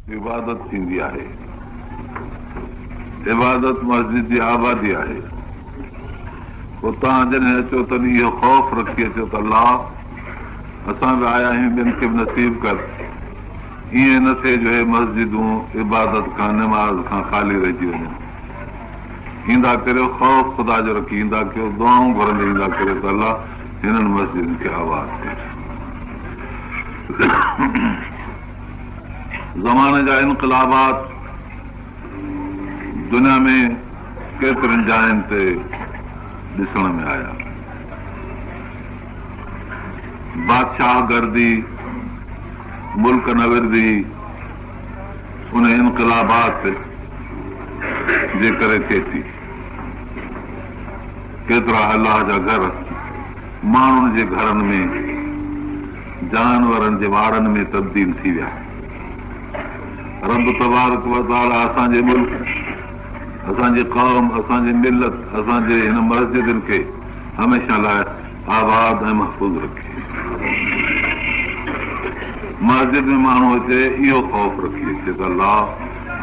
इबादत थींदी आहे। इबादत मस्जिद जी आबादी आहे। पोइ तव्हां जॾहिं अचो तॾहिं इहो ख़ौफ़ रखी अचो त अलाह असां बि आया आहियूं, ॿियनि खे बि नसीब कर। ईअं न थिए जो हे मस्जिदूं इबादत खां निमाज़ खां ख़ाली रहिजी वञनि। ईंदा करियो ख़ौफ़ ख़ुदा जो रखी ईंदा कयो, दुआऊं घुरंदे ईंदा करियो त अलाह हिननि मस्जिदनि खे आबाद करे। ज़माने जा इनकलाबात दुनिया में केतिरनि जायुनि ते ॾिसण में आया। बादशाह गर्दी, मुल्क नविरदी उन इनकलाबात जे करे थिए थी। केतिरा अलाह जा घर माण्हुनि जे घरनि में, जानवरनि जे वाड़नि में तब्दील थी विया। रब तबारक व तआला असांजे मुल्क, असांजे क़ौम, असांजे मिलत, असांजे हिन मस्जिदनि खे हमेशह लाइ आबाद ऐं महफ़ूज़ रखे। मस्जिद में माण्हू अचे इहो ख़ौफ़ रखी अचे त अलाह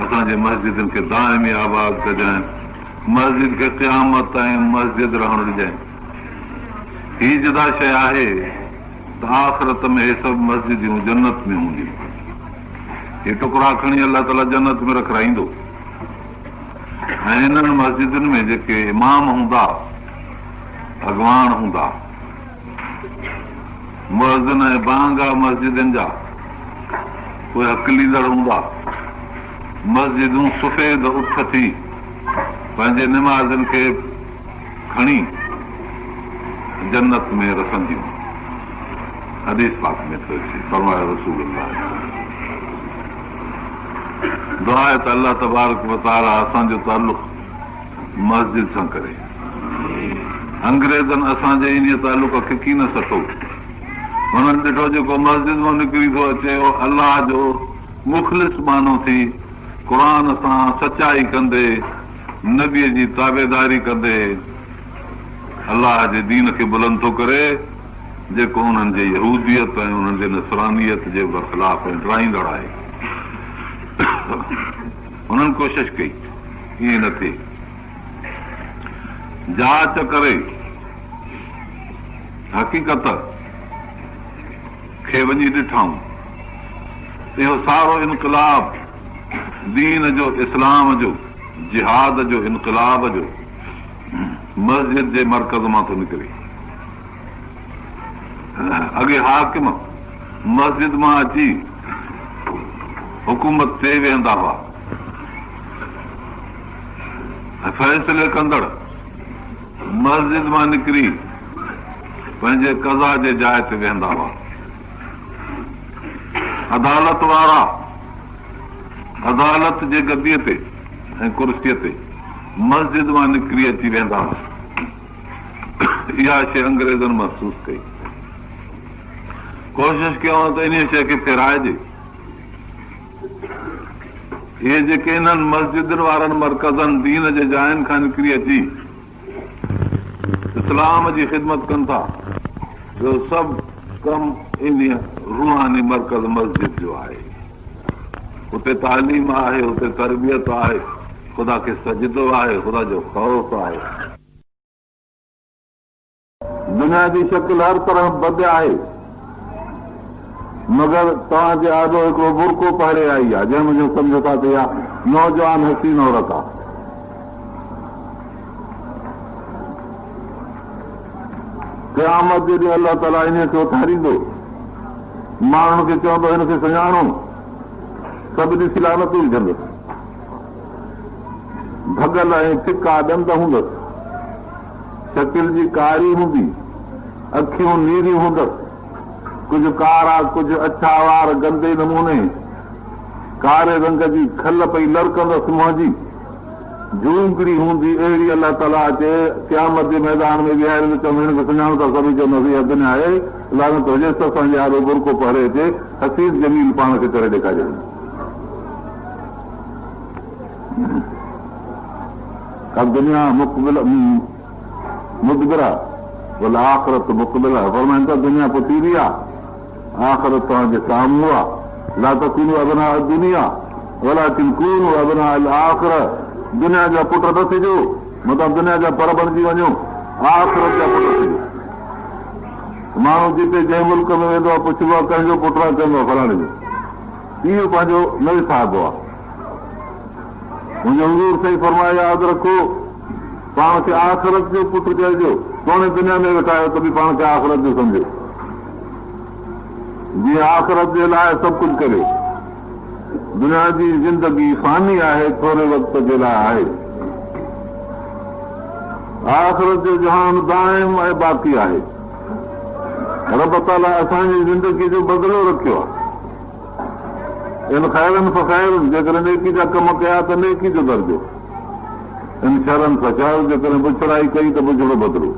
असांजे मस्जिदनि खे दाइमी आबाद कजांइ, मस्जिद खे क़यामत ताईं मस्जिद रहण ॾिजांइ। हीअ जुदा शइ आहे त आख़िरत में हे सभु मस्जिदियूं जन्नत में हूंदियूं। हे टुकड़ा खणी अलाह ताला जन्नत में रखाईंदो। ऐं हिननि मस्जिदुनि में जेके इमाम हूंदा, अॻवान हूंदा, मुअज़्ज़िन ऐं बांगा मस्जिदनि जा उहे हक़लींदड़ हूंदा, मस्जिदूं सफ़ेद उठ थी पंहिंजे निमाज़नि खे खणी जन्नत में रखंदियूं। हदीस पाक में थो अचे, फरमायो रसूल अल्लाह। दुआ आहे त अलाह तबारक व तआला असांजो ताल्लुक़ मस्जिद सां करे। अंग्रेज़नि असांजे इन ताल्लुक़ खे की न सटो। हुननि ॾिठो जेको मस्जिद मां निकिरी थो अचे उहो अलाह जो मुख़लिस मानो थी, क़ुर सां सचाई कंदे, नबीअ जी ताबेदारी कंदे अलाह जे दीन खे बुलंद थो करे, जेको उन्हनि जे यहूदियत ऐं उन्हनि जे नसरानियत जे बरख़िलाफ़ डराईंदड़ आहे। उन्हनि कोशिश कई ईअं न थिए। जांच करे हक़ीक़त खे वञी ॾिठाऊं। इहो सारो इनकलाब दीन जो, इस्लाम जो, जिहाद जो, इनकलाब जो मस्जिद जे मरकज़ मां थो निकिरे। अॻे हाकिम मस्जिद मां अची हुकूमत ते वेहंदा हुआ, फ़ैसिले कंदड़ मस्जिद मां निकिरी पंहिंजे कज़ा जे जाइ ते वेहंदा हुआ। अदालत वारा अदालत जे गदीअ ते ऐं कुर्सीअ ते मस्जिद मां निकिरी अची वेंदा हुआ। इहा शइ अंग्रेज़नि महसूस कई। कोशिश कयूं त इन शइ खे फेराइजे। इहे जेके इन्हनि मस्जिदनि वारनि मरकज़नि दीन जे जायुनि खां निकिरी अची इस्लाम जी ख़िदमत कनि था, ॿियो सभु कमु इन रूहानी मरकज़ मस्जिद जो आहे। उते तालीम आहे, उते तरबियत आहे, ख़ुदा खे सजदो आहे, ख़ुदा जो ख़ौफ़ आहे। दुनिया जी शकिल हर तरह बद आहे, मगर तव्हांजे आॾो हिकिड़ो बुरको पहिरे आई आहे जंहिं जो सम्झो था त इहा नौजवान हसीन औरत आहे। क़यामत जे ॾींहुं अलाह ताला इन खे उथारींदो, माण्हुनि खे चवंदो हिनखे सुञाणो, सभु ॾिसी लानत विझंदुसि। भॻल ऐं फिका ॾंद हूंदसि, शकिल जी कारी हूंदी, अखियूं नीरियूं हूंदसि, कुझु कारा, कुझु अछा वार गंदे नमूने, कारे रंग जी खल पई लड़कंदसि, मुंहं जी जूंगड़ी हूंदी। अहिड़ी अलाह ताला अचे क़यामत जे मैदान में विहारे चवंदो हिनखे सुञाणो था, सभई चवंदासीं इहा दुनिया आहे, लानत हुजेसि त असांजे आॾो बुरको पहिरे अचे, हसीस जमील पाण खे करे ॾेखारे। दुनिया मुदबिरा वल आख़िरत मुक़बिला, फरमाइनि था दुनिया पुतीरी आहे, आख़िरत तव्हांजे साम्हूं आहे। ला तकूनू अबना दुनिया वलाकिन कूनू अबनाअल आखिर, दुनिया जा पुट न थिजो, मतिलबु दुनिया जा पर बणिजी वञो, आख़िरत जा पुट थिजो। माण्हू जिते जंहिं मुल्क में वेंदो आहे पुछबो आहे कंहिंजो पुट आहे, चवंदो आहे फलाणे जो। इहो पंहिंजो न विसारबो आहे। मुंहिंजो हुज़ूर सही फरमाए यादि रखो, पाण खे आख़िरत जो पुट चइजो, कोन्हे दुनिया में वेठा आहियो त बि पाण खे आख़िरत जो सम्झो। जीअं आख़िरत जे लाइ सभु कुझु करियो। दुनिया जी ज़िंदगी फ़ानी आहे, थोरे वक़्त जे लाइ आहे। आख़िरत जो जहान दाइम ऐं बाक़ी आहे। रब ताला असांजी ज़िंदगी जो बदिलो रखियो आहे। इन ख़ैरनि फ़ख़ैरनि, जेकॾहिं नेकी जा कम कया त नेकी जो दर्जो, इन शरनि फ़शर, जेकॾहिं बुछड़ाई कई त बुछड़ो बदिलो।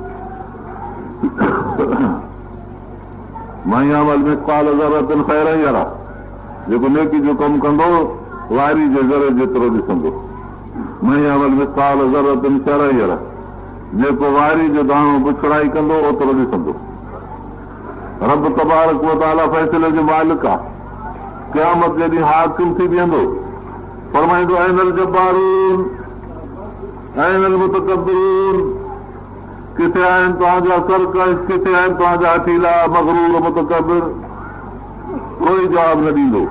मयामल मिसक़ाल ज़रतिन ख़ैरन यरा, जेको नेकी जो कमु कंदो वारी जे ज़रे जेतिरो ॾिसंदो। मयामल मिसक़ाल ज़रतिन शरन यरा, जेको वारी जो दाणो बुछड़ाई कंदो ओतिरो ॾिसंदो। रब तबारक व तआला फ़ैसिले जो मालिक आहे। क़यामत जॾहिं हाकिम थी बीहंदो, फरमाईंदो ऐनल जब्बारून ऐनल मुतकब्बिरून, किथे आहिनि तव्हांजा सरकश, किथे आहिनि तव्हांजा हठीला मग़रूर मुतकब्बिर। कोई जवाबु न ॾींदो।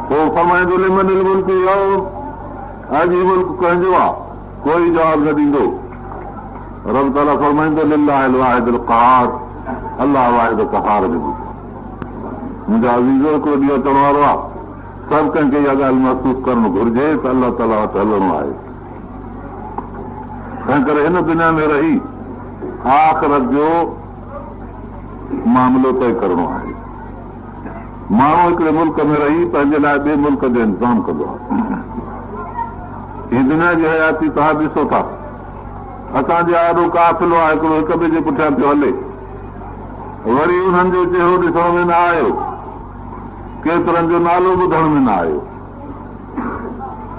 पोइ फरमाईंदो लिमनिल मुल्क यौम, अॼु मुल्क कंहिंजो आहे, कोई जवाबु न ॾींदो। रब ताला फरमाईंदो लिल्लाहिल वाहिदिल क़हार, अल्लाह वाहिद क़हार जो। मुंहिंजा अज़ीज़ो हिकिड़ो ॾींहुं अचण वारो आहे, सभु कंहिंखे इहा ॻाल्हि महसूसु करणु घुरिजे त अल्लाह ताला वटि हलणो आहे। तंहिं करे हिन दुनिया में रही आख़िरत जो मामिलो तय करणो आहे। माण्हू हिकिड़े मुल्क में रही पंहिंजे लाइ ॿिए मुल्क जो इंतज़ाम कंदो आहे। हीअ दुनिया जी हयाती तव्हां ॾिसो था, असांजो ॾाढो काफ़िलो आहे, हिकिड़ो हिक ॿिए जे पुठियां पियो हले। वरी उन्हनि जो चेहरो ॾिसण में न आयो, केतिरनि जो नालो ॿुधण में न आयो।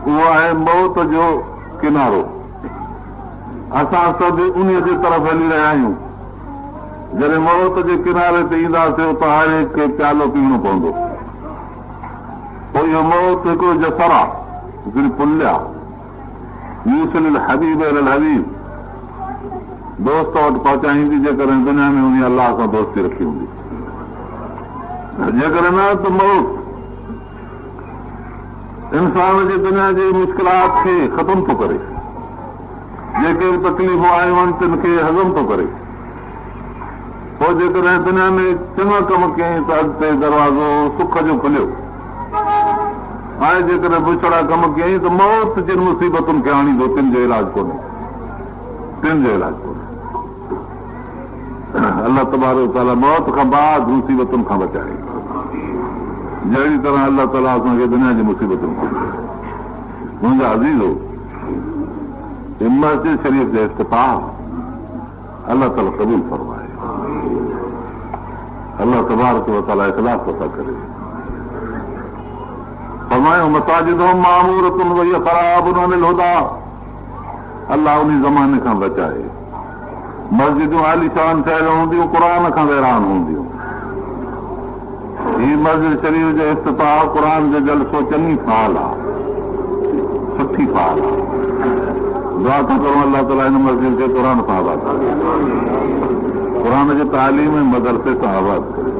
उहो आहे मौत जो किनारो। असां सभु उन जे तरफ़ हली रहिया आहियूं। जॾहिं मौत जे किनारे ते ईंदासीं त हर हिक खे प्यालो पीअणो पवंदो। पोइ इहो मौत हिकिड़ो जसर आहे, हिकिड़ी पुल्य आहे। यूसिल हबीब अल हबीब, दोस्त वटि पहुचाईंदी जेकॾहिं दुनिया में हूंदी, अलाह सां दोस्ती रखी हूंदी। जेकॾहिं न त मौत इंसान जे दुनिया जी मुश्किलात खे ख़तमु थो करे, जेके बि तकलीफ़ूं आयूं आहिनि तिन खे हज़म थो करे। पोइ जेकॾहिं दुनिया में चङा कम कयईं त अॻिते दरवाज़ो सुख जो खुलियो। हाणे जेकॾहिं बुछड़ा कम कयईं त मौत जिन मुसीबतुनि खे आणींदो, तिन जो इलाज कोन्हे, तिन जो इलाज कोन्हे। अल्लाह तबारक ताला मौत खां बाद मुसीबतुनि खां बचाए, जहिड़ी तरह अल्लाह ताला असांखे दुनिया जी मुसीबतुनि खां बचाए। मुंहिंजा अज़ीज़ो, मस्जिद शरीफ़ जो इफ्तिताह अल्लाह ताला क़बूल फरमाए। अल्लाह तबारक व ताला इख़लास अता करे। फरमायो मसाजिदुहुम मामूरतुन व हिय ख़राबुन अनिल हुदा, अल्लाह उन ज़माने खां बचाए। मस्जिदूं आलीशान ठहियल हूंदियूं, क़ुर खां वैरान हूंदियूं। हीअ मस्जिद शरीफ़ जो इफ्तिताह क़ुर जो जलसो चङी फाल आहे, सुठी फाल आहे। दुआ था करूं अल्लाह ताला हिन मस्जिद खे क़ुर सां आबाद करे, क़ुर जे तालीम मदरसे सां आबाद करे।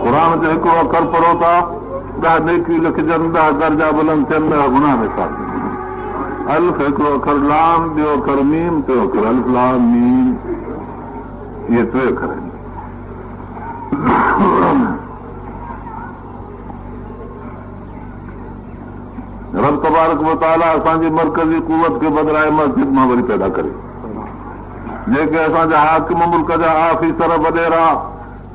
क़ुर जो हिकिड़ो अखर पढ़ो था, 10 नेकी लिखजनि, 10 दर्जा बुलंद थियनि, 10 गुनाह में साथ। अल्फ हिकिड़ो अखर लाम, ॿियो अखर मीम, टियों अखर अल्फ लाम मीम, इहे 3 अखर आहिनि। रब तबारक व तआला असांजी मरकज़ी कुवत खे बदिलाए मस्जिद मां वरी पैदा करे। जेके असांजा हाकिम मुल्क जा आफ़ीसर वॾेरा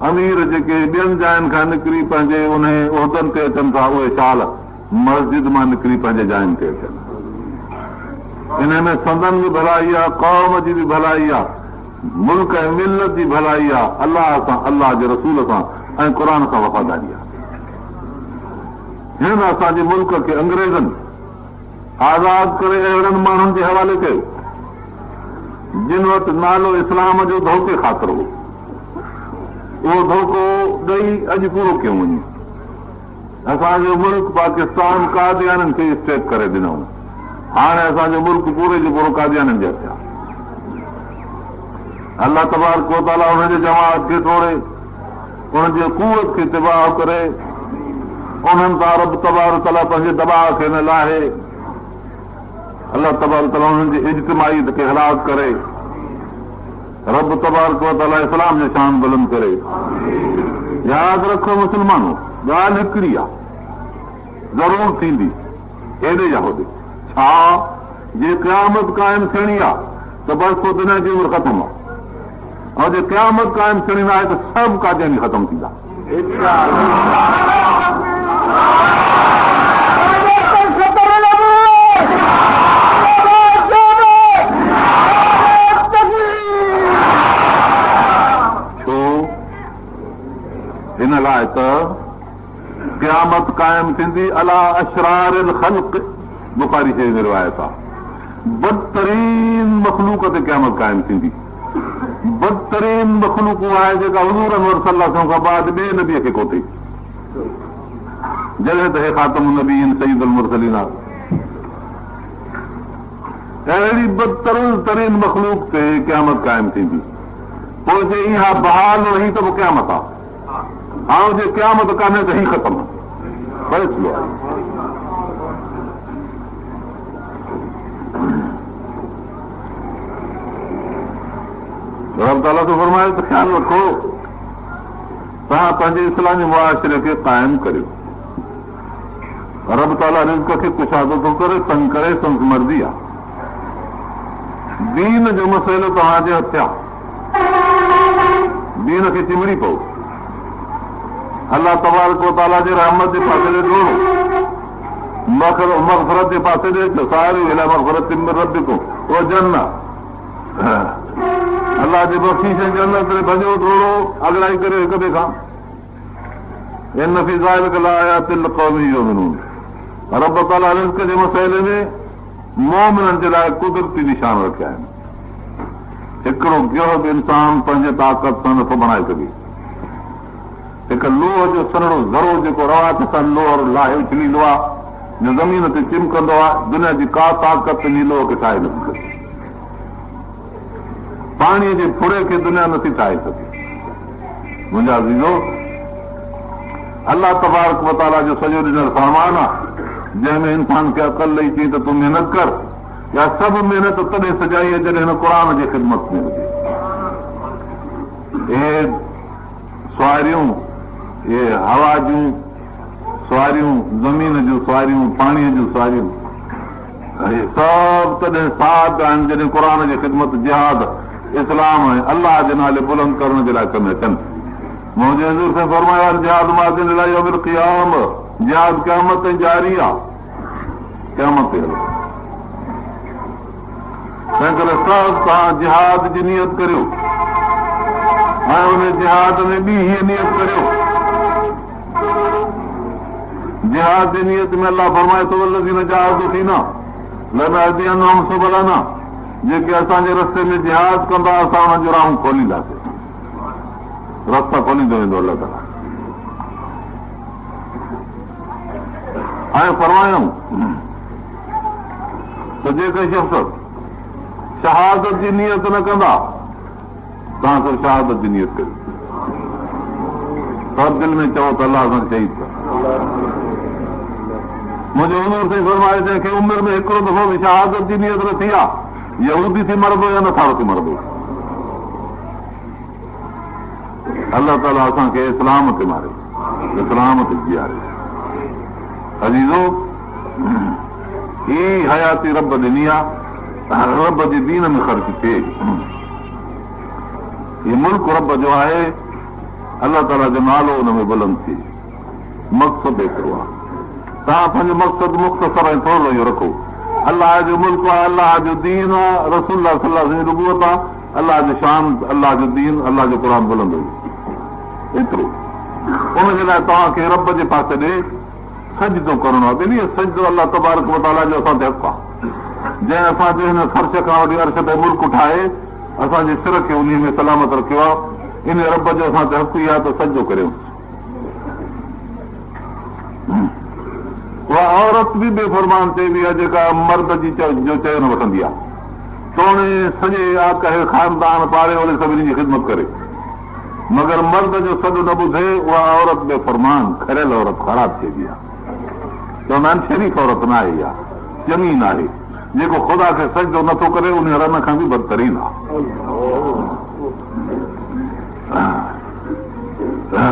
अमीर जेके ॿियनि जायुनि खां निकिरी पंहिंजे उन उहिदनि ते अचनि था, उहे शाल मस्जिद मां निकिरी पंहिंजे जायुनि ते अचनि। इन में संदन बि भलाई आहे, क़ौम जी बि भलाई आहे, मुल्क ऐं मिलत जी भलाई आहे, अलाह सां, अलाह जे रसूल सां ऐं क़ुर सां वफ़ादारी आहे। हिन असांजे मुल्क खे अंग्रेज़नि आज़ाद करे अहिड़नि माण्हुनि जे हवाले कयो जिन वटि नालो इस्लाम जो धोखे ख़ातिर हो। उहो धोखो ॾेई अॼु पूरो कयो वञे। असांजो मुल्क पाकिस्तान कादियाननि खे स्टेट करे ॾिनऊं। हाणे असांजो मुल्क पूरे जो पूरो कादियाननि जा थिया। अलाह तबारक व तआला हुनजे जमात खे तोड़े, हुनजे कुवत खे तिबाह करे, उन्हनि तां रब तबारक तआला पंहिंजे दबाव खे न लाहे, अलाह तबारक तआला हुननि जी इज्तिमाईयत खे हलाक करे, रब तबारक व तआला इस्लाम जो शान बुलंद करे। यादि रखो मुस्लमानों, ॻाल्हि हिकिड़ी आहे, ज़रूरु थींदी हेॾे या होॾे। छा जे क़यामत क़ाइमु थियणी आहे त बसि पोइ दुनिया जी उमिरि ख़तमु आहे, ऐं जे क़यामत क़ाइमु थियणी न आहे त सभु कादियानी ख़तमु थींदा। हिन लाइ त क़यामत क़ाइमु थींदी अला अशरारिल ख़ल्क़, बुखारी शरीफ़ में रिवायत आहे। बदतरीन मख़लूक ते क़यामत क़ाइमु थींदी। बदतरीन मख़लूक उहा आहे जेका हुज़ूर अनवर सल्लल्लाहु अलैहि वसल्लम खां बाद ॿिए नबीअ खे कोठे, जॾहिं त हे ख़ातमुन नबीयीन सय्यदुल मुरसलीन आहे। अहिड़ी बदतरीन मख़लूक ते क़यामत क़ाइमु थींदी। पोइ जे इहा बहाल रही त पोइ क़यामत आहे, ऐं जे क़यामत कान्हे त ही ख़तमु फ़ैसिलो आहे। रब ताला तो फरमाए त ख़्यालु रखो, तव्हां पंहिंजे इस्लामी मुआशिरे खे क़ाइमु करियो। रब ताला रिज़्क़ खे कुशादो थो करे, तंग करे, संदसि मर्ज़ी आहे। दीन जो मसइलो तव्हांजे हथ आहे, दीन खे चिमड़ी पओ। अलाह तबारक व तआला जे रहमत जे पासे ॾे डोड़ो, मग़फ़िरत जे पासे ॾे सारियूं इला मग़फ़िरत मिन रब्बिकुम व जन्नत। अलाह जे बख़्शीश ऐं जन्नत ते भॼो डोड़ो, अॻिराई करे हिक ॿिए खां। इन फ़ी ज़ालिका लआयातिन लिक़ौमिन युमिनून। रब ताला रिज़्क़ जे मसइले में मोमिननि जे लाइ कुदरती निशान रखिया आहिनि। हिकिड़ो गियो बि इंसान पंहिंजे ताक़त सां नथो बणाए सघे। हिकु लोह जो सन्हड़ो ज़रो जेको रवात सां लोह लाहे उछलींदो आहे, जो ज़मीन ते चिमकंदो आहे, दुनिया जी का ताक़त इन लोह खे ठाहे नथी सघे। पाणीअ जे फुड़े खे दुनिया नथी ठाहे सघे। मुंहिंजा अज़ीज़ो, अलाह तबारक व तआला जो सॼो ॾिनल सामान आहे, जंहिंमें इंसान खे अक़ल ॾेई चई त तूं महिनत कर, या सभु महिनत तॾहिं सजाई जॾहिं हिन क़ुर जे ख़िदमत में हुजे। इहे सुवारियूं, इहे हवा जूं सुवारियूं, ज़मीन जूं सुवारियूं, पाणीअ जूं सुवारियूं, सभु तॾहिं साथ आहिनि जॾहिं क़ुर जी ख़िदमत, जिहाद, इस्लाम ऐं अलाह जे नाले बुलंद करण जे लाइ कमु अचनि। मुंहिंजे हज़ूर सां फरमायो आहे, जिहाद मादिन इला यौमिल क़ियाम, जिहाद क़यामत ताईं जारी आहे, क़यामत ते हलो। तंहिं करे सभु तव्हां जिहाद जी नियत करियो, ऐं उन जिहाद में ॿी हीअ नियत करियो। जिहाद जी नियत में अलाह फरमाए थो, वल्लज़ीन जाहदू फीना लनहदियन्नहुम सुबलना, जेके असांजे रस्ते में जिहाद कंदा असां हुननि जूं राहूं खोलींदासीं, रस्ता खोलींदो वेंदो अलाह ताला। ऐं फरमायूं त जेके शख़्स शहादत जी नियत न कंदा, तव्हां सभु शहादत जी नियत करियो। सभु दिलि में चओ त अलाह सां शहीद कर। मुंहिंजो हुनूर साईं फरमाए, जंहिंखे उमिरि में हिकिड़ो दफ़ो बि शहादत जी नियत न थी आहे, यहूदी थी मरंदो या नथा थी मरंदो। अलाह ताला असांखे इस्लाम ते मारे, इस्लाम ते जीआरे। अज़ीज़ो, ही हयाती रब ॾिनी आहे, रब जे दीन में ख़र्च थिए। हीउ मुल्क रब जो आहे, अलाह ताला जो नालो हुन में बुलंद थिए। मक़सदु एतिरो आहे, तव्हां पंहिंजो मक़सदु मुख़्तसर ऐं थोरो इहो रखो। अलाह जो मुल्क आहे, अलाह जो दीन आहे, रसूल सल्लल्लाहु अलैहि वसल्लम जी रुबूअत आहे, अलाह जो शान, अलाह जो दीन, अलाह जो क़ुर बुलंद हुई। एतिरो उनजे लाइ तव्हांखे रब जे पासे ॾे सजदो करणो आहे। ॿिनी सजदो अलाह तबारक व तआला जो असां ते हक़ आहे। जंहिं असांजे हिन फ़र्श खां वठी अर्श ते मुल्क ठाहे, असांजे सिर खे उन में सलामत रखियो आहे, इन रब जो असां ते हक़ ई आहे त सजदो करियूं। उहा औरत बि बेफ़रमान चइबी आहे जेका मर्द जी जो चयो न वठंदी आहे, तोणे सॼे आकाए ख़ानदान पाड़े ओड़े सभिनी जी ख़िदमत करे, मगर मर्द जो सॾु न ॿुधे उहा औरत बेफ़रमान खरियल औरत ख़राब चइबी आहे। चवंदा आहिनि शरीफ़ औरत न आहे, इहा चङी न आहे, जेको ख़ुदा खे सजदो नथो करे उन रन खां बि बदतरीन आहे।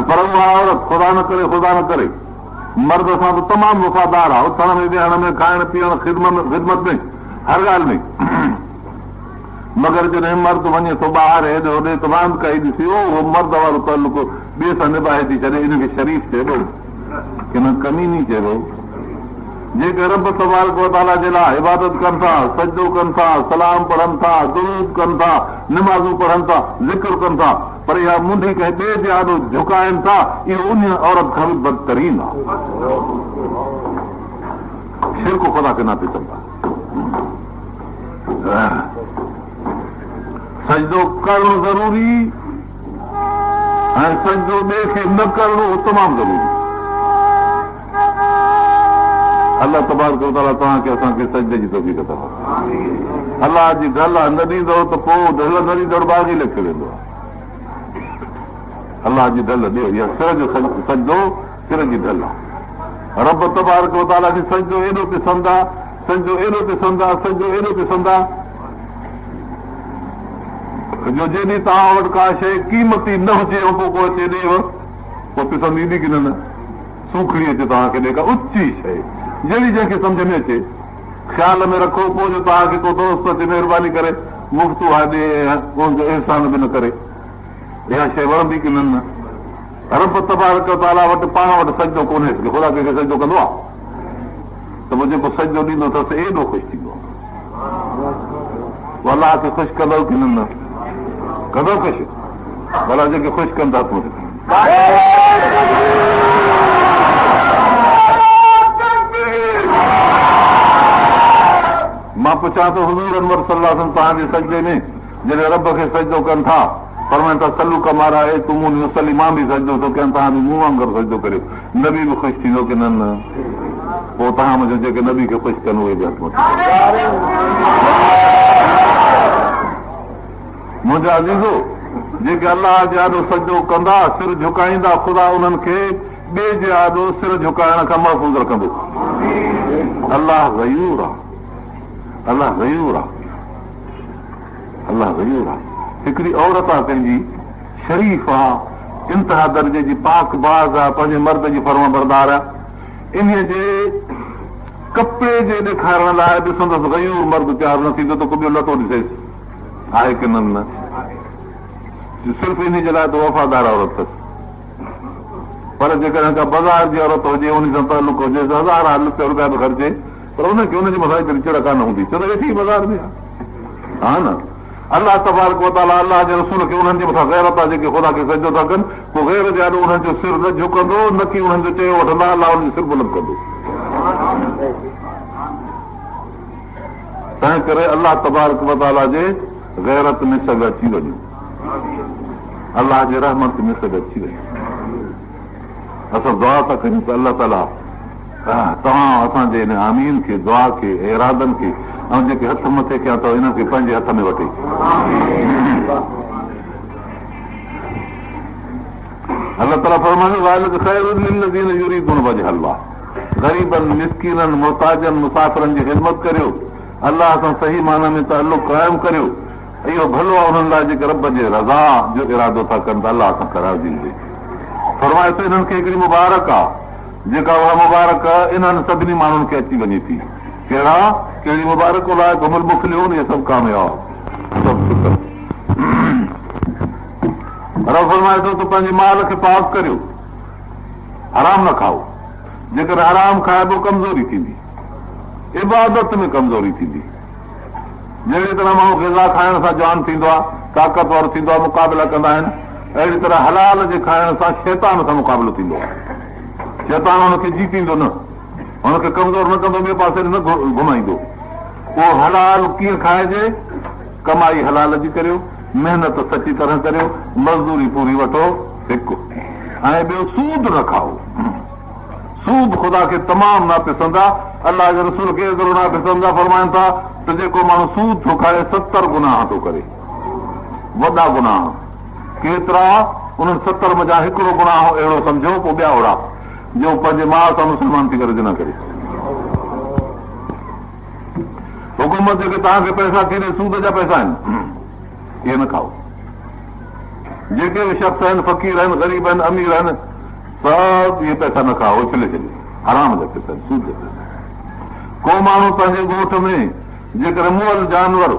पर उहा औरत ख़ुदा न करे मर्द सां त तमामु वफ़ादार आहे, उथण में विहण में खाइण पीअण ख़िदमत में हर ॻाल्हि में, मगर जॾहिं मर्द वञे थो ॿाहिरि हेॾे होॾे तमामु काई ॾिसी उहो मर्द वारो तालुक ॿिए सां निभाए थी छॾे, इनखे शरीफ़ चइबो की न कमीनी चइबो। जेके रब तबारक व तआला जे लाइ इबादत कनि था, सजदो कनि था, सलाम पढ़नि था, दुरूद कनि था, निमाज़ूं पढ़नि था, ज़िक्र कनि था, पर इहा मुंडी कंहिं ॿिए जे आॾो झुकाइनि था, इहो उन औरत खां बि बदतरीन आहे। शिरक ख़ुदा खे न पिसंदा। सजदो करणु ज़रूरी ऐं सजदो ॿिए खे न करणो तमामु ज़रूरी। अलाह तबारक व तआला तव्हांखे असांखे सजदे जी तौफ़ीक़ अता फरमाए। अलाह जी ढल न ॾींदो त पोइ ढल न ॾींदड़ बाग़ी लिखियो वेंदो आहे। अलाह जी ढल ॾियो, इहा सिर जो सजदो सिर जी ढल आहे। रब तबारक व तआला खे सजदो एॾो पसंदि आहे, सजदो एॾो पसंदि आहे, सजदो एॾो पसंदि आहे जो जॾहिं तव्हां वटि का शइ क़ीमती न हुजे ऐं पोइ को अचे ॾेव पोइ पसंदि ईंदी की न? सूखड़ी अचे तव्हांखे ॾे का उची शइ जहिड़ी जंहिंखे सम्झ में अचे, ख़्याल में रखो, पोइ जो तव्हांखे को दोस्त अचे महिरबानी करे मुफ़्त आहे ॾे, उनजो अहसान बि न करे, इहा शइ वणंदी की न? रब तबारक व तआला वटि पाण वटि सजदो कोन्हे, ख़ुदा कंहिंखे सजदो कंदो आहे त पोइ जेको सजदो ॾींदो अथसि एॾो ख़ुशि थींदो आहे। अलाह खे ख़ुशि कंदो की न? कंदो ख़ुशि, भला जेके ख़ुशि कनि था तूं मां पुछां थो हुज़ूर अनवर सल्लल्लाहु अलैहि वसल्लम तव्हांजे सजदे में जॾहिं रब खे सजदो कनि था फरमाइनि था सलू कमारा आहे तूं मूं मुसली मां बि सजदो थो कयां, तव्हां बि मूं वांगुरु सजदो करियो, नबी बि ख़ुशि थींदो की न? पोइ तव्हां मुंहिंजो जेके नबी खे ख़ुशि कनि उहे बि हथ मथे। मुंहिंजा अज़ीज़ो जेके अलाह जे आॾो सजदो कंदा, सिर झुकाईंदा, ख़ुदा उन्हनि खे ॿिए जे आॾो सिर झुकाइण खां महफ़ूज़ रखंदो। अलाह ग़यूर आहे, अलाह ग़यूर आहे, अलाह ग़यूर आहे। हिकिड़ी औरत आहे पंहिंजी शरीफ़ आहे, इंतिहा दर्जे जी पाक बाज़ आहे, पंहिंजे मर्द जी फर्मा बरदार आहे, इन जे कपिड़े जे ॾेखारण लाइ ॾिसंदसि ग़यूर मर्द तयारु न थींदो त को ॿियो लटो ॾिसेसि आहे की न? सिर्फ़ु इन जे लाइ त वफ़ादार औरत अथसि। पर जेकॾहिं का बाज़ार जी औरत हुजे, उन सां तालुक हुजे, हज़ार रुपया बि ख़र्चे, पर उनखे उनजे मथां एतिरी चिड़ कान हूंदी, छो त वेठी बाज़ार में आहे। हा न, अलाह तबारक व तआला अलाह जे रसूल खे उन्हनि जे मथां ग़ैरत आहे जेके ख़ुदा खे सजदो था कनि, पोइ ग़ैर जे आॾो उन्हनि जो सिर न झुकंदो, न की उन्हनि जो चयो वठंदा, अलाह उन्हनि जो सिर बुलंद कंदो। तंहिं करे अलाह तबारक व तआला जे ग़ैरत में सभु अची वञो, अलाह जे रहमत में सभु अची वञो। असां दुआ था कयूं त अलाह ताला तव्हां असांजे हिन आमीन खे, दुआ खे, इरादनि खे ऐं जेके हथ मथे कया अथव इन्हनि खे पंहिंजे हथ में वठे। अलाह ताला फरमाईंदो ग़रीबनि, मिस्कीननि, मुहताजनि, मुसाफ़िरनि जी ख़िदमत करियो, अलाह सां सही माना में ताल्लुक़ क़ाइमु करियो। इहो भलो आहे उन्हनि लाइ जेके रब जे रज़ा जो इरादो था कनि त अलाह सां करारजी हुजे। फरमाए थो इन्हनि खे हिकिड़ी मुबारक आहे, जेका उहा मुबारक इन्हनि सभिनी माण्हुनि खे अची वञे थी। कहिड़ा? कहिड़ी मुबारक लाइ घुमल मोकिलियो इहे सभु कामयाब, सभु शुक्र। रब फरमाए थो त पंहिंजे माल खे पाक करियो, हराम न खाओ, जेकर हराम खाइबो कमज़ोरी थींदी, इबादत में कमज़ोरी थींदी। जहिड़ी तरह माण्हू ग़िज़ा खाइण सां जवान थींदो आहे, ताक़तवर थींदो आहे, मुक़ाबिला कंदा आहिनि, अहिड़ी तरह हलाल जे खाइण सां शैतान सां मुक़ाबिलो थींदो आहे। शैतान हुनखे जीतींदो न, हुनखे कमज़ोर न कंदो, ॿिए पासे न घुमाईंदो। उहो हलाल कीअं खाइजे? कमाई हलाल जी करियो, महिनत सची तरह करियो, मज़दूरी पूरी वठो हिकु, ऐं ॿियो सूद न खाओ। सूद ख़ुदा खे तमामु नापसंद आहे। अलाह जे रसूल खे एतिरो नापसंद आहे, फरमाइनि था त जेको माण्हू सूद थो खाए 70 गुनाह थो करे, वॾा गुनाह। केतिरा? उन्हनि 70 मज़ा हिकिड़ो गुनाह अहिड़ो सम्झो, पोइ ॿिया ओड़ा जो पंहिंजे माउ सां मुस्लमान थी करे न करे। हुकूमत जेके तव्हांखे पैसा केरे सूद जा पैसा आहिनि, इहे न खाओ। जेके बि शख़्स आहिनि, फ़क़ीर आहिनि, ग़रीब आहिनि, अमीर आहिनि, सभु इहे पैसा न खाओ, छले छले आराम जा पैसा, सूद जा पैसा। को माण्हू पंहिंजे ॻोठ में जेकर मुअल जानवर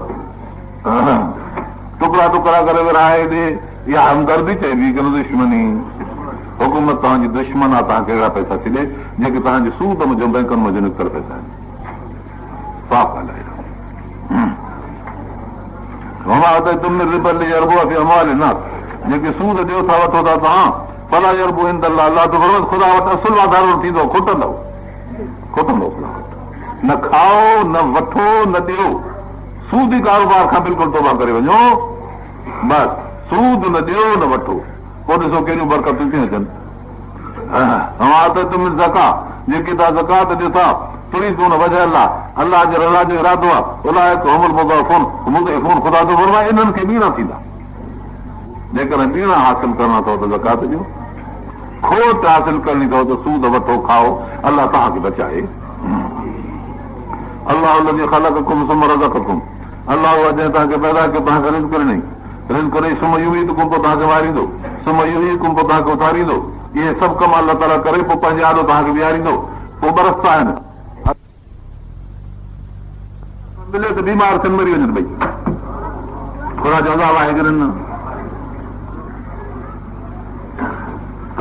टुकड़ा टुकड़ा करे विराए ॾे, इहा हमदर्दी चइबी कि न दुश्मनी। हुकूमत तव्हांजी दुश्मन आहे, तव्हांखे अहिड़ा पैसा थी ॾे जेके तव्हांजे सूद मुंहिंजो बैंकुनि में निकितल पैसा आहिनि। साफ़ ॻाल्हि आहे। जेके सूद ॾियो था वठो था तव्हां, फला अरबो इंदल्लाह, अलाह तो फरमाए ख़ुदा वटि असुल वाधारो थींदो, खुटंदो। न खाओ, न वठो, न ॾियो। सूदी कारोबार खां बिल्कुलु तौबा करे वञो। बसि सूद न ॾियो, न वठो, पोइ ॾिसो कहिड़ियूं बरकतूं थियूं अचनि। तुम ज़का, जेके तव्हां ज़कात ॾियो था, तुरीदून वजह अलाह जे रज़ा जो इरादो आहे, उलाइक हुमुल मुज़अफ़ून, ख़ुदा थो फरमाए इन्हनि खे ॿीणा थींदा। जेकॾहिं ॿीणा हासिल करणा अथव त ज़कात ॾियो, खोट हासिल करणी अथव त सूद वठो, खाओ, अलाह तव्हांखे बचाए। अलाह उनजी ख़लक़कुम सुम्मा रज़क़कुम, अलाह उहा जंहिं तव्हांखे पैदा कयो, तव्हांखे रिज़्क़ ॾिनई, रिज़्क़ ॾेई सुम्मा युमीतकुम, पोइ तव्हांखे मारींदो, सुम्मा युहयीकुम, पोइ तव्हांखे उथारींदो। इहे सभु कम अलाह ताला करे पोइ पंहिंजे आॾो तव्हांखे बीहारींदो। पोइ बरसता आहिनि, मिले त बीमार थियनि, मरी वञनि भई, ख़ुदा जो अज़ाब आहे कि न?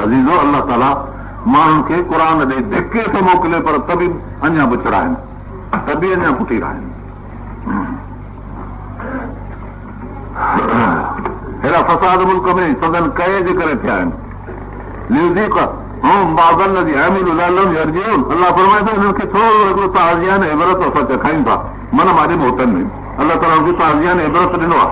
अज़ीज़ो, अलाह ताला माण्हुनि खे क़ुर ॾे धिके थो मोकिले, पर तबी अञा बुछड़ा आहिनि, तबी अञा पुठीरा आहिनि। अहिड़ा फसाद मुल्क में सदन कए जे करे थिया आहिनि। अलाह फरमाए थो हिननि खे थोरो हिकिड़ो ताज़ियान इबरत असां चखायूं था, मन मारे होटल में अलाह ताला खे ताज़ियान इबरत ॾिनो आहे।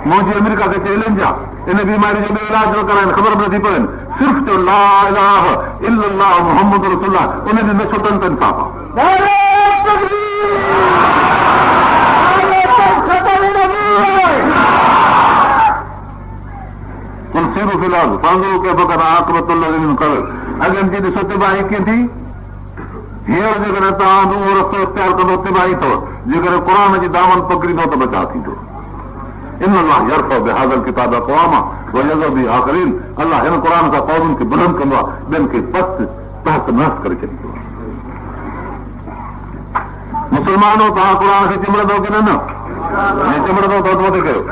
मुंहिंजी अमेरिका खे चैलेंज आहे, इन बीमारी जो इलाज न कराइनि, ख़बर नथी पवनि, सिर्फ़ु जो ला इलाहा इल्लल्लाह मुहम्मद रसूलुल्लाह, उनजी नसतनि ते इंसाफ़ आहे। फिलहाल सांगो के बकर आकरत अॻियां जी ॾिसो तिबाही कीअं थी। हींअर जेकॾहिं तव्हां उहो रस्तो इख़्तियार कंदो, तिबाही अथव। जेकॾहिं क़ुर जी दामन पकड़ींदो त बचाव थींदो। इन अलाह यरफ़उ बिहाज़ल किताब अक़वामा वयज़उ बिही आख़रीन, अलाह हिन क़ुर सां क़ौमुनि खे बुलंद कंदो आहे, ॿियनि खे पस्त तहत नहस करे छॾींदो आहे। मुस्लमानो, तव्हां क़ुर खे चिमड़ंदव की न? चिमड़ंदव त मथे कयो,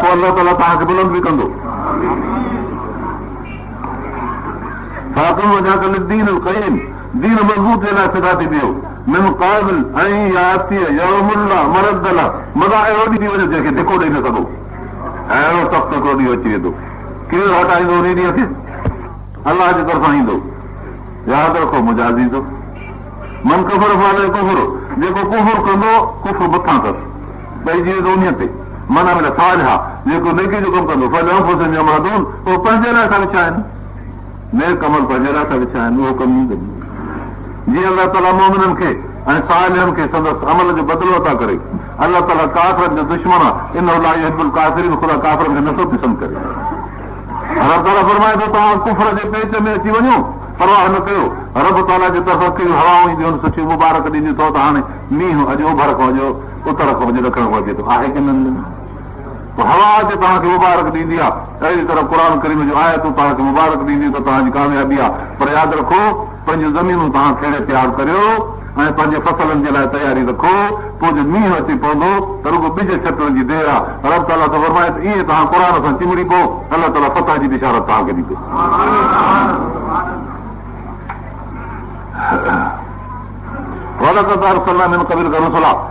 पोइ अलाह ताला तव्हांखे बुलंद बि कंदो। दीन क़यीम, दीन मज़बूत जे लाइ सदा थी वियो। मिन क़ाबिल ऐं याती यौमुल्ला मरदला, मज़ा अहिड़ो ॾींहुं थी वञे जंहिंखे धिको ॾेई न सघो। अहिड़ो सख़्तु हिकिड़ो ॾींहुं अची वेंदो। केरु हटाईंदो उन ॾींहं खे? अलाह जे तरफ़ां ईंदो। यादि रखो मुंहिंजा अज़ीज़ो, मन कुफर फाले कुफर, जेको कुफर कंदो कुफर मथां अथसि, भई जीअं त उन ते माना में सालिहा, जेको नेकी जो कमु कंदो फल जमादून, उहो पंहिंजे लाइ था विछाइनि, नेक अमल पंहिंजे लाइ था विछाइनि, उहो कमु ईंदो। जीअं अलाह ताला मोमिननि खे ऐं सालिहनि खे संदसि अमल जो बदिलो था करे। अलाह ताला काफ़िरनि जो दुश्मन आहे, इन ला युहिब्बुल काफ़िरीन, ख़ुदा काफ़िरनि खे नथो पसंदि करे। अलाह ताला फरमाए थो तव्हां कुफर जे पेच में अची वञो, परवाह न कयो। रब ताला जे तरफ़ां कहिड़ियूं हवाऊं ईंदियूं आहिनि, सुठियूं मुबारक ॾींदियूं अथव। त हाणे मींहुं अॼु ओभर खां अॼु उतर खां अॼु ॾखण खां अचे थो, आहे की न? हवा जे तव्हांखे मुबारक ॾींदी आहे, अहिड़ी तरह क़ुर करीम जो आयतूं तव्हांखे मुबारक ॾींदियूं त तव्हांजी कामयाबी आहे। पर यादि रखो, पंहिंजूं ज़मीनूं तव्हां खेड़े तयारु करियो ऐं पंहिंजे फसलनि जे लाइ तयारी रखो। पोइ जो मींहुं अची पवंदो त रुगो ॿिज छटण जी देरि आहे। रब ताला त फरमाए ईअं तव्हां क़ुर सां चिमड़ी पोइ अलाह ताला फतह जी बिशारत तव्हांखे ॾींदो।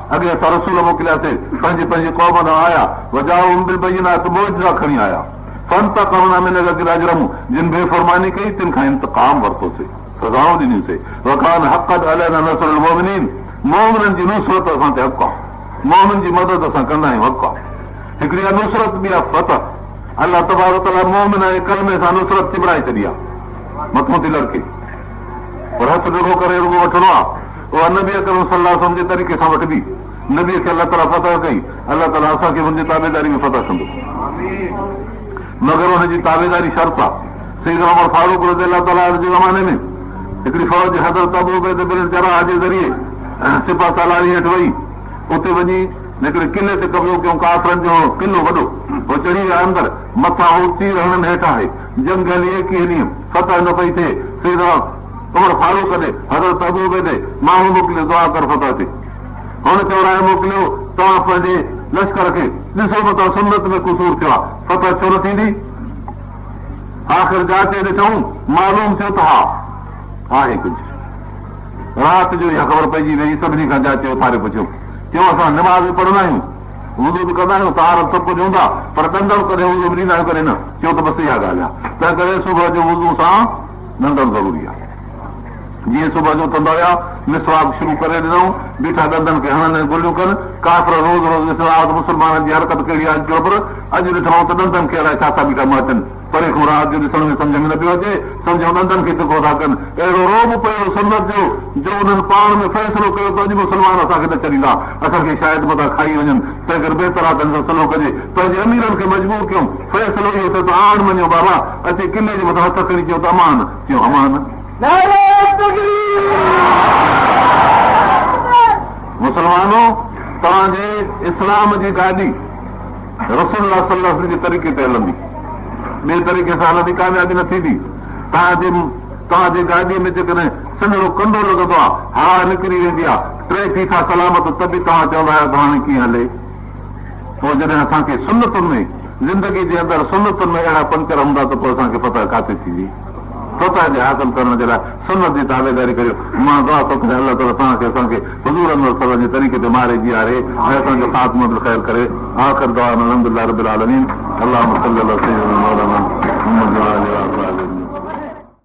अॻे असां रसूल मोकिलियासीं, पंहिंजी पंहिंजी क़ौम ॾांहुं आया, वजाउहुम बिलबय्यिनात, मुइज़ा खणी आया। फंतक़मना मिन अज़लाम, जिन बेफ़रमानी कई तिन खां इंतक़ाम वरितोसीं, सज़ाऊं ॾिनियूंसीं। वकान हक़्क़त अलैना नस्रुल मुमिनीन, मोमिननि जी नुसरत असां ते हक़ आहे, मोमिन जी मदद असां कंदा आहियूं, हक़ आहे। हिकिड़ी नुसरत बि आहे फतह। अलाह तबारक व तआला मोमिन ऐं कलमे सां नुसरत चिबड़ाए छॾी आहे। मथो थी लड़के पर हथ ॾिघो करे रुगो वठणो आहे उहा नबी अकरम सल्लल्लाहु अलैहि वसल्लम जे तरीक़े सां वठबी नबीअ खे अलाह ताला फतह कई अलाह ताला असांखे हुनजी ताबेदारी में फतह कंदो मगर हुनजी ताबेदारी शर्त आहे सैयदना उमर फारूक रज़ियल्लाहु ताला जे ज़माने में हिकिड़ी फौज हज़रत अबू उबैदा बिन जराह जे ज़रिए सिपा सालारी हेठि वई उते वञी हिकिड़े किले ते कब्ज़ो कयूं काफ़रनि जो किलो वॾो उहो चढ़ी विया अंदरि मथां हू तीर हणनि हेठां आहे जंग हली 21 ॾींहं फतह न पई थिए सैयदना उमर फारूक ॾे हज़रत अबू उबैदे माण्हू मोकिलियो दुआ कर फतह थिए हुन चौराहे मोकिलियो तव्हां पंहिंजे लश्कर खे ॾिसो मथां सुन्नत में कुसूर थियो आहे फतह छो न थींदी आख़िर जाचे ॾिठूं मालूम थियो त हा आहे कुझु राति जो इहा ख़बर पइजी वई सभिनी खां जाचे उथारे पुछियो चयो असां निमाज़ पढ़ंदा आहियूं वुज़ू बि कंदा आहियूं तहारत सभु कुझु हूंदा पर डंदड़ करे वुज़ू बि ॾींदा आहियूं करे न चयो त बसि इहा ॻाल्हि आहे तंहिं करे सुबुह जो वुज़ू सां डंदड़ ज़रूरी आहे जीअं सुबुह जो उथंदा हुआ मिसवाक शुरू करे ॾिनऊं बीठा डंदनि खे हणनि गुलियूं कनि काफ़िर रोज़ रोज़ ॾिसंदा मुस्लमाननि जी हरकत कहिड़ी आहे ख़बर अॼु ॾिठो त डंदनि खे अलाए छा था बीठा माचनि परे खां राति जो ॾिसण में सम्झ में न पियो अचे सम्झो डंदनि खे तिखो था कनि अहिड़ो रोब पियो सुन्नत जो उन्हनि पाण में फ़ैसिलो कयो त अॼु मुस्लमान असांखे न चढ़ींदा असांखे शायदि मथां खाई वञनि तंहिं करे बहितर आहे त सलो कजे पंहिंजे अमीरनि खे मजबूर कयूं फ़ैसिलो इहो थियो त आण मञो बाबा अचे किले जे मथां हथ खणी चयो त अमान चयो अमान मुस्लमानो तव्हांजे इस्लाम जी गाॾी रसूल सल्लल्लाहु अलैहि वसल्लम जे तरीक़े ते हलंदी ॿिए तरीक़े सां हलंदी कामयाबी न थींदी तव्हांजे गाॾीअ में जेकॾहिं सिंधड़ो कंडो लॻंदो आहे हवा निकिरी वेंदी आहे टे थी था सलामत त बि तव्हां चवंदा आहियो त हाणे कीअं हले पोइ जॾहिं असांखे सुन्नतुनि में ज़िंदगी जे अंदरि सुन्नतुनि में अहिड़ा पंचर हूंदा त पोइ असांखे पतो किथे थींदी फतह जे हासिल करण जे लाइ सुन्नत जी ताबेदारी करियो मां दुआ थो करे अलाह ताला तव्हांखे असांखे हुज़ूर अनवर सल्लल्लाहु जे तरीक़े ते मारे जीआरे ऐं असांजो ख़ात्मो बि ख़ैर करे आख़िर दुआ अल्हम्दुलिल्लाह रब्बिल आलमीन अल्लाहुम्मा सल्लि अला सय्यिदिना मौलाना मुहम्मद व आलिहि व असहाबिहि